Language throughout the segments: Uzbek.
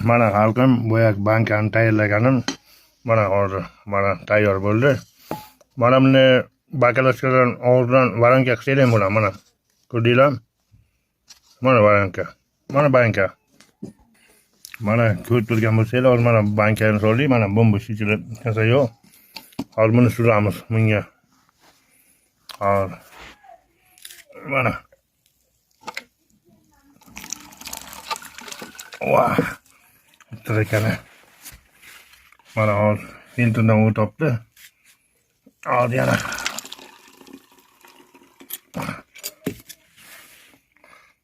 mana xalqim boya bankani tayyorlaganim mana hozir mana tayyor bo'ldi. Mana buni bakalovkadan og'zidan varanka qilsang bo'ladi. Mana ko'rdinglar? Mana varanka. Mana banka. Mana ko'rib turgan bo'lsanglar, mana bankani soldik, mana bomba ichida kasa yo'q. Hozir buni suramiz bunga. Hozir mana. Vah. Trekana. Mana hozir filtrdan o'tibdi. Hozir yana.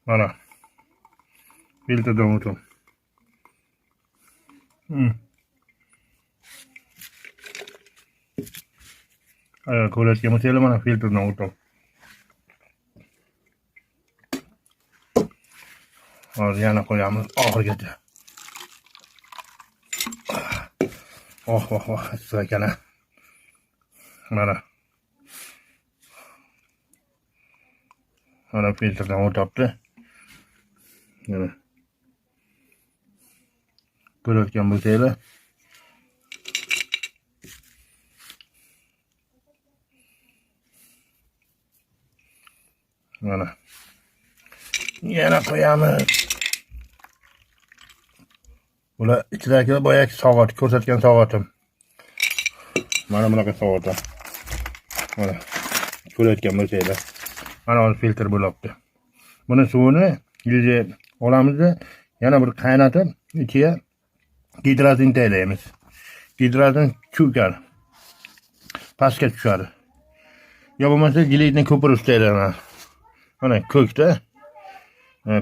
Mana. Filtrdan o'tib. Agar ko'rayotgan bo'lsanglar, mana filtrdan o'tib. Hozir yana qo'yamiz oxirigacha. Oh, ekan. Mana. Mana filtrdan o'tibdi. Mana. Ko'rayotgan bo'lsanglar. Mana. Yana qo'yamiz. Bular ichidagi boyagi soat, ko'rsatgan soatim. Mana bunaqa soatlar. Mana ko'rayotgan bo'lsanglar. Mana hozir filtr bo'libdi. Buni suvini yuzga olamiz, yana bir qaynatib, ichiga gidrazin taylaymiz. Gidrazin cho'kar. Pastga tushadi. Yo bo'lmasa gilitni ko'pirib taylayman. Mana ko'kda.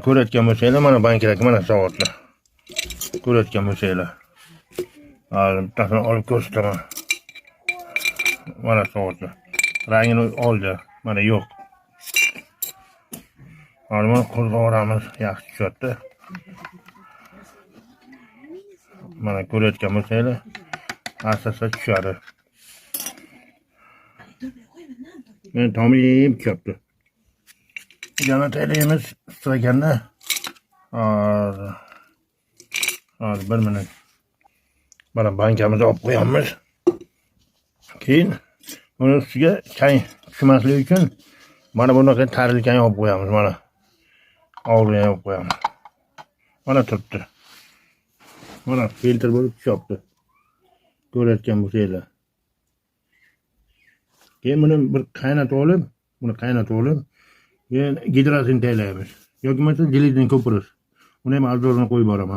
Ko'rayotgan bo'lsanglar, mana bankadagi mana soatlar. Ko'rayotgan bo'lsanglar. Bittasini olib ko'rsataman. Mana soatlar. Rangini oldi. Mana yo'q. Hozir buni qo'zg'oramiz, yaxshi tushadi. Mana ko'rayotgan bo'lsanglar, asta tushadi. Men tomib tushyapti. Yana taylaymiz istalaganda. Hozir 1 minut. Mana bankamizni olib qo'yamiz. Keyin buni ustiga chang tushmasligi uchun mana bunaqa tarilgan olib qo'yamiz. Mana og'rigan olib qo'yamiz. Mana turibdi. Mana filtr bo'lib tushyapti. Ko'rayotgan bo'lsanglar. Keyin buni bir qaynatib olib, keyin gidrazin taylaymiz. Yoki bo'lmasa gilitni ko'pirish. Uni ham arzonini qo'yib boraman.